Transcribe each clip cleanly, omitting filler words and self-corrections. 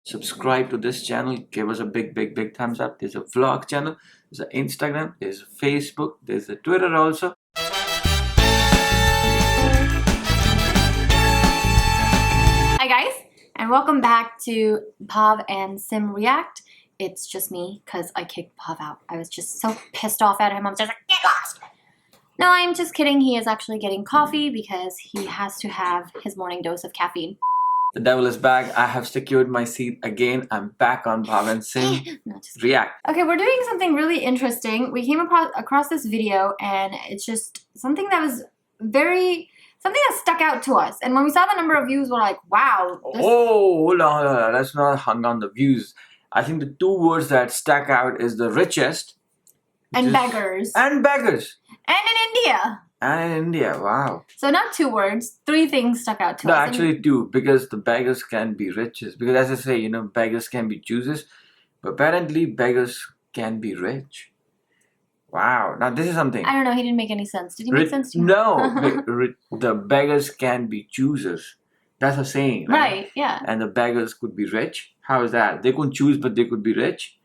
subscribe to this channel, give us a big thumbs up. There's a vlog channel, there's an Instagram, there's a Facebook, there's a Twitter also. Hi guys, and welcome back to Bhav and Sim React. It's just me because I kicked Bhav out. I was just so pissed off at him. I'm just like, get lost! No, I'm just kidding. He is actually getting coffee because he has to have his morning dose of caffeine. The devil is back. I have secured my seat again. I'm back on Bhav and Sim No, React. Okay, we're doing something really interesting. We came across this video and it's just something that was something that stuck out to us. And when we saw the number of views, we're like, wow. Oh, hold on. Let's not hung on the views. I think the two words that stuck out is the richest. And beggars. And beggars. And in India. And in India, wow. So not two words, three things stuck out to us. No, actually two, because the beggars can be riches. Because as I say, you know, beggars can be choosers. But apparently beggars can be rich. Wow. Now this is something. I don't know, he didn't make any sense. Did he make sense to you? No. The beggars can be choosers. That's a saying, right? Right, yeah. And the beggars could be rich. How is that? They couldn't choose, but they could be rich.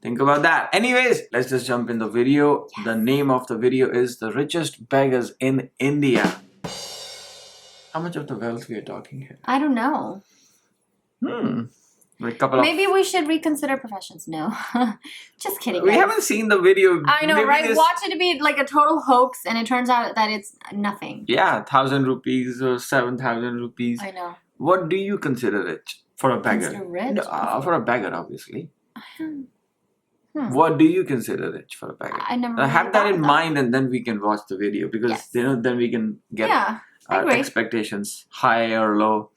Think about that. Anyways, let's just jump in the video. Yes. The name of the video is The Richest Beggars in India. How much of the wealth we are talking here? I don't know. Maybe we should reconsider professions. No. Just kidding. We haven't seen the video. I know, right? Watch it to be like a total hoax and it turns out that it's nothing. Yeah, 1,000 rupees or 7,000 rupees. I know. What do you consider rich for a beggar? Consider rich? No, for a beggar, obviously. What do you consider rich for a beggar? I never really have that in mind and then we can watch the video because you know then we can get our expectations high or low.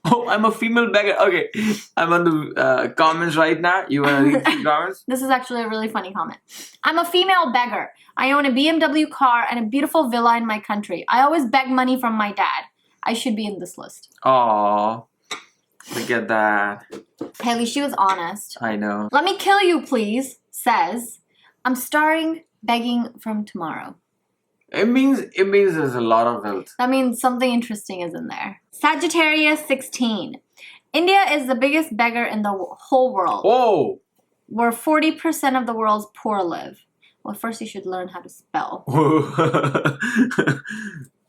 Oh, I'm a female beggar. Okay, I'm on the comments right now. You want to read the comments? This is actually a really funny comment. I'm a female beggar. I own a BMW car and a beautiful villa in my country. I always beg money from my dad. I should be in this list. Aww. Forget that. Hey, at least she was honest. I know. Let me kill you, please, says, I'm starting begging from tomorrow. It means there's a lot of wealth. That means something interesting is in there. Sagittarius 16. India is the biggest beggar in the whole world. Oh! Where 40% of the world's poor live. Well, first you should learn how to spell.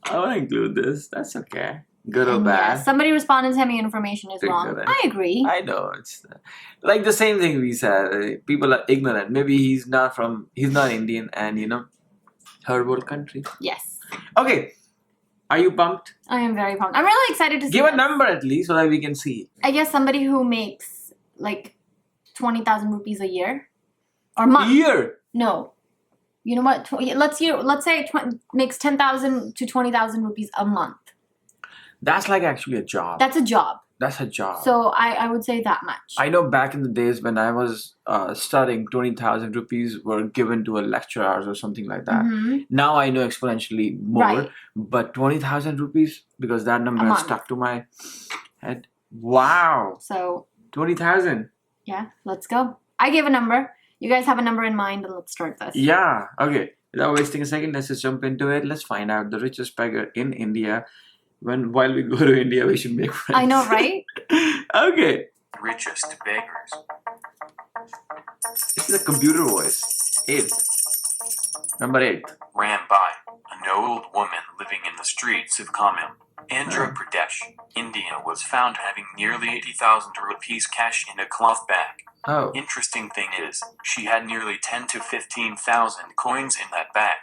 I want to include this. That's okay. Good or bad. Yeah, somebody responded to me information is wrong. I agree. I know. It's like the same thing we said. People are ignorant. Maybe he's not Indian and, you know, third world country. Yes. Okay. Are you pumped? I am very pumped. I'm really excited to see Give a number at least so that we can see. I guess somebody who makes like 20,000 rupees a year. Or month. A year? No. You know what? Let's say it makes 10,000 to 20,000 rupees a month. That's like actually a job. That's a job. That's a job. So I would say that much. I know back in the days when I was studying, 20,000 rupees were given to a lecturers or something like that. Now I know exponentially more. But 20,000 rupees, because that number has stuck to my head. Wow. So 20,000. Yeah, let's go. I gave a number. You guys have a number in mind and let's start this. Yeah. Okay. Without wasting a second, let's just jump into it. Let's find out the richest beggar in India. While we go to India, we should make friends. I know, right? Okay. Richest beggars. This is a computer voice. 8. Number 8. Ran by an old woman living in the streets of Kamil, Andhra Pradesh, India, was found having nearly 80,000 rupees cash in a cloth bag. Oh. Interesting thing is, she had nearly 10 to 15,000 coins in that bag.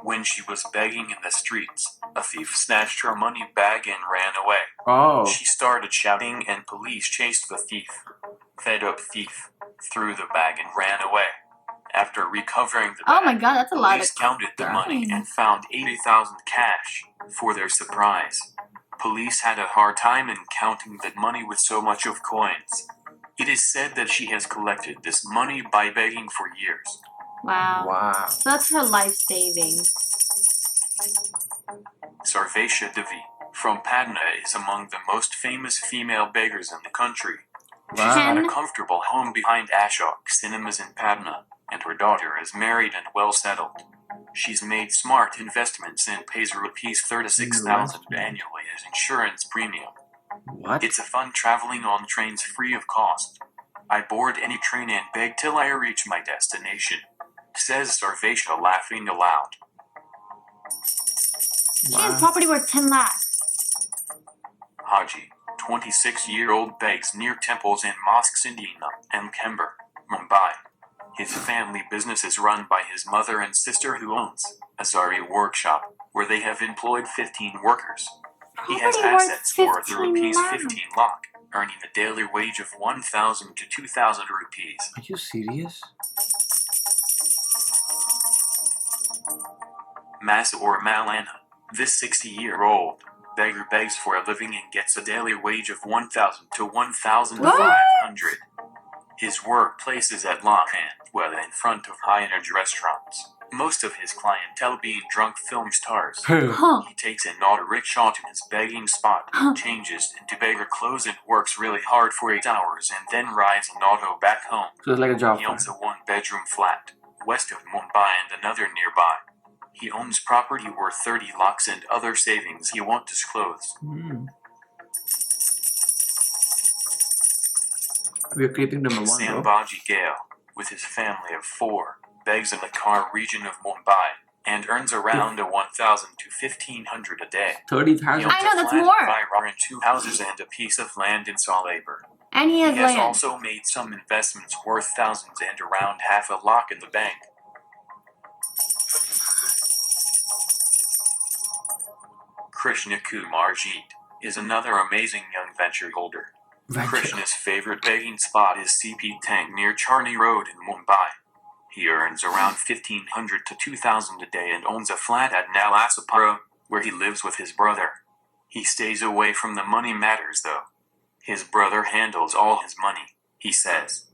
When she was begging in the streets, a thief snatched her money bag and ran away. Oh. She started shouting and police chased the thief. Fed up thief threw the bag and ran away. After recovering the bag, oh my God, that's a lot. Police counted the money and found 80,000 cash. For their surprise, police had a hard time in counting that money with so much of coins. It is said that she has collected this money by begging for years. Wow. Wow. So that's her life savings. Sarvesha Devi from Patna is among the most famous female beggars in the country. She's got a comfortable home behind Ashok Cinemas in Patna, and her daughter is married and well settled. She's made smart investments and pays rupees 36,000 annually as insurance premium. What? It's a fun traveling on trains free of cost. I board any train and beg till I reach my destination, says Sarvesha laughing aloud. She has property worth 10 lakhs. Haji, 26-year-old, begs near temples and mosques in Dina and Kember, Mumbai. His family business is run by his mother and sister, who owns a sari workshop where they have employed 15 workers. He has Property worth assets worth 15 rupees lakh. 15 lakh, earning a daily wage of 1,000 to 2,000 rupees. Are you serious? Mas or Malana, this 60-year-old beggar begs for a living and gets a daily wage of 1,000 to 1,500. His workplace is at Lahan, well in front of high-end restaurants. Most of his clientele being drunk film stars. Huh. He takes an auto rickshaw to his begging spot, changes into beggar clothes and works really hard for 8 hours and then rides an auto back home. So it's like a job. He owns a 1-bedroom flat west of Mumbai and another nearby. He owns property worth 30 lakhs and other savings he won't disclose. We are creeping to Mumbai. Sambaji Gale, with his family of 4, begs in the Khar region of Mumbai and earns around 1,000 to 1,500 a day. 30,000. He owns I know, a that's flat more. in Virar and 2 houses and a piece of land in Salaber. And he He has has land. also made some investments worth thousands and around half a lakh in the bank. Krishna Kumar Jeet is another amazing young venture holder. Krishna's favorite begging spot is CP Tang near Charni Road in Mumbai. He earns around 1,500 to 2,000 a day and owns a flat at Nalasapura, where he lives with his brother. He stays away from the money matters though. His brother handles all his money, he says.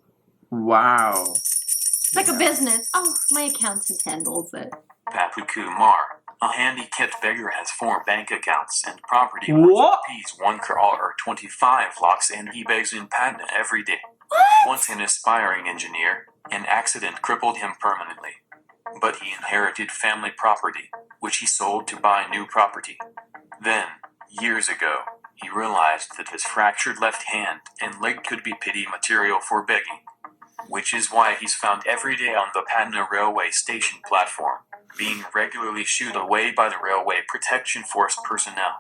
Wow. It's like a business. Oh, my accountant handles it. Papu Kumar, a handicapped beggar, has 4 bank accounts and property What? worth rupees 1 crore or 25 lakhs, and he begs in Patna every day. Once an aspiring engineer, an accident crippled him permanently. But he inherited family property, which he sold to buy new property. Then, years ago, he realized that his fractured left hand and leg could be pity material for begging, which is why he's found every day on the Patna railway station platform, being regularly shooed away by the Railway Protection Force personnel.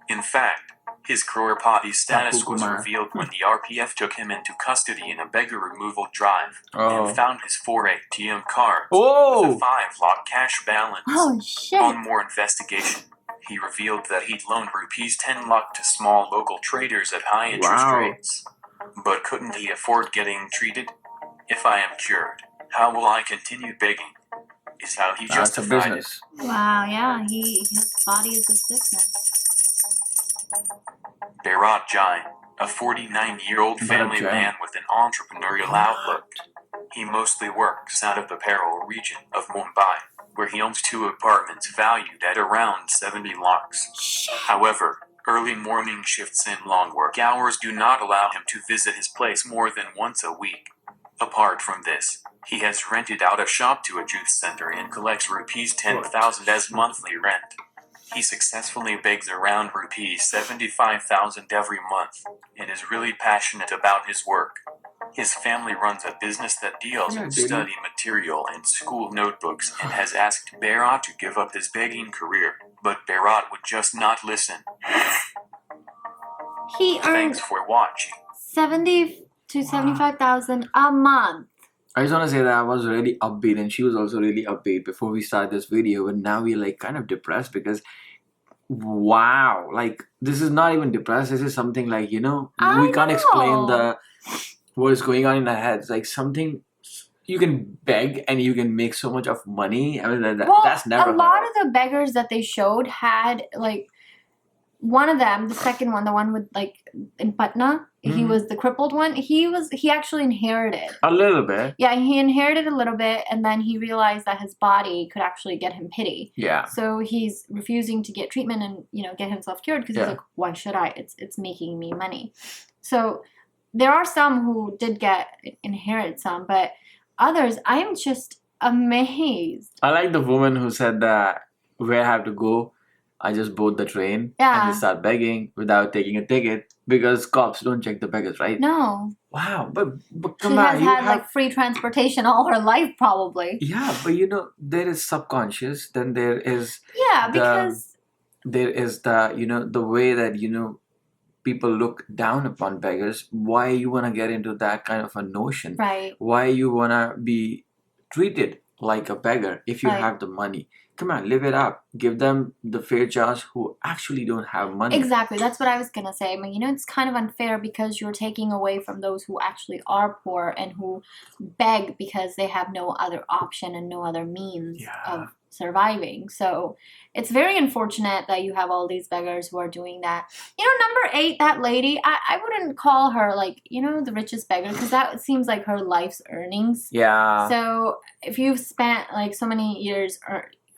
In fact, his crorepati status was Kumar. revealed when the RPF took him into custody in a beggar removal drive Oh. and found his 4 ATM cards Oh. with a 5 lakh cash balance. Oh, shit. On more investigation, he revealed that he'd loaned rupees 10 lakh to small local traders at high interest Wow. rates. But couldn't he afford getting treated? If I am cured, how will I continue begging? Is how he That's a justified it. business. Wow, yeah, his body is his business. Bharat Jain, a 49-year-old family Jain. man with an entrepreneurial outlook. He mostly works out of the Parel region of Mumbai, where he owns 2 apartments valued at around 70 lakhs. However, early morning shifts and long work hours do not allow him to visit his place more than once a week. Apart from this, he has rented out a shop to a youth center and collects rupees 10,000 as monthly rent. He successfully begs around rupees 75,000 every month and is really passionate about his work. His family runs a business that deals in study material and school notebooks and has asked Bharat to give up his begging career, but Bharat would just not listen. He earned Thanks for watching. 70 to 75,000 a month. I just want to say that I was really upbeat and she was also really upbeat before we started this video, and now we're like kind of depressed because wow, like this is not even depressed. This is something like, you know, I we can't explain know. what is going on in our heads. Like something you can beg and you can make so much of money. I mean that's never a heard lot of. of the beggars that they showed had like one of them, the second one, the one with like in Patna, he was the crippled one. He actually inherited. A little bit. Yeah, he inherited a little bit, and then he realized that his body could actually get him pity. Yeah. So he's refusing to get treatment and, you know, get himself cured because he's like, why should I? It's making me money. So there are some who did inherit some, but others, I am just amazed. I like the woman who said that where I have to go. I just board the train and Yeah. they start begging without taking a ticket because cops don't check the beggars, right? No. Wow, but She come has on, you had have like free transportation all her life, probably. yeah, but you know there is subconscious. Then there is Yeah, the because the way that people look down upon beggars. Why you wanna get into that kind of a notion? right. Why you wanna be treated like a beggar if you Right. have the money? Come on, live it up. Give them the fair chance who actually don't have money. Exactly. That's what I was gonna say. I mean, it's kind of unfair because you're taking away from those who actually are poor and who beg because they have no other option and no other means Yeah. of surviving. So it's very unfortunate that you have all these beggars who are doing that. Number 8, that lady, I wouldn't call her like, the richest beggar because that seems like her life's earnings. Yeah. So if you've spent like so many years,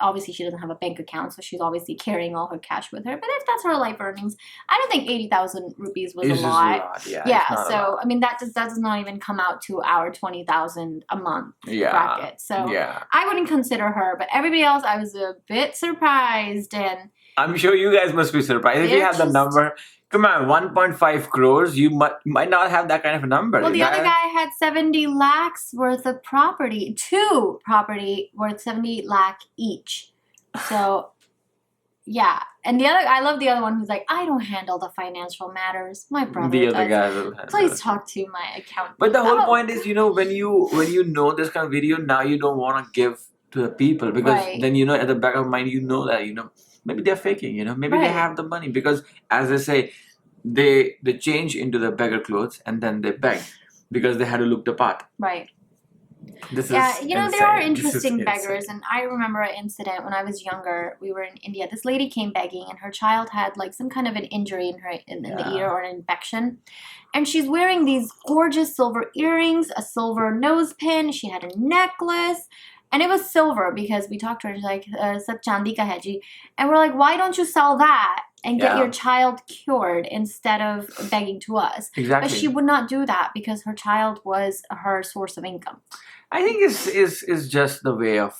obviously she doesn't have a bank account, so she's obviously carrying all her cash with her. But if that's her life earnings, I don't think 80,000 rupees was It's a just lot. Yeah. Yeah, it's not a so lot. I mean that does not even come out to our 20,000 a month Yeah. bracket. So Yeah. I wouldn't consider her, but everybody else I was a bit surprised. And I'm sure you guys must be surprised if you They're have the just- number. Come on, 1.5 crores. You might not have that kind of a number. well, the other That- guy had 70 lakhs worth of property, 2 property worth 70 lakh each. So yeah, and I love the other one who's like, I don't handle the financial matters. My brother the other does. guy will handle Please it. talk to my accountant. But the whole Oh, point is, when you know this kind of video, now you don't want to give to the people because Right. then at the back of mind that maybe they're faking. Maybe they Right. have the money because as they say, they change into the beggar clothes and then they beg because they had to look the part. right. This Yeah, is there are insane. This is interesting insane. beggars, and I remember an incident when I was younger. We were in India. This lady came begging, and her child had like some kind of an injury in the Yeah. ear or an infection, and she's wearing these gorgeous silver earrings, a silver nose pin. She had a necklace, and it was silver because we talked to her. She's like, "Sab chandi ka hai ji," and we're like, "Why don't you sell that and get Yeah. your child cured instead of begging to us?" Exactly. But she would not do that because her child was her source of income. I think is just the way of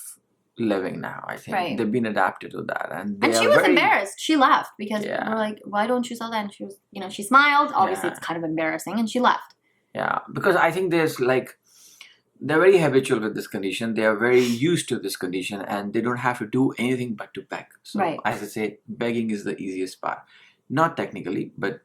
living now. I think Right. they've been adapted to that, and And she was embarrassed. She left because Yeah. we're like, "Why don't you sell that?" And she was, she smiled. Obviously, Yeah. it's kind of embarrassing, and she left. Yeah, because I think they're very habitual with this condition. They are very used to this condition, and they don't have to do anything but to beg. So, Right. as I say, begging is the easiest part. Not technically, but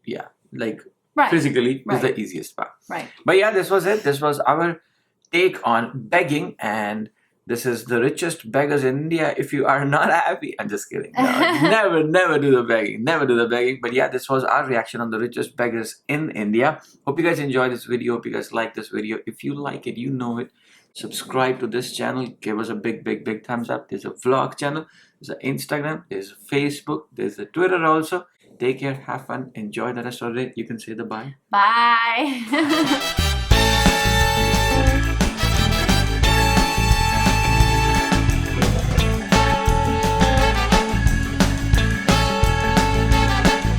yeah, like Right. physically is Right. the easiest part. Right. But yeah, this was it. This was our take on begging, and this is the richest beggars in India. If you are not happy, I'm just kidding. No, never do the begging. Never do the begging. But yeah, this was our reaction on the richest beggars in India. Hope you guys enjoyed this video. Hope you guys like this video. If you like it, you know it. Subscribe to this channel. Give us a big, big, big thumbs up. There's a vlog channel. There's an Instagram. There's a Facebook. There's a Twitter also. Take care. Have fun. Enjoy the rest of it. You can say the bye. Bye.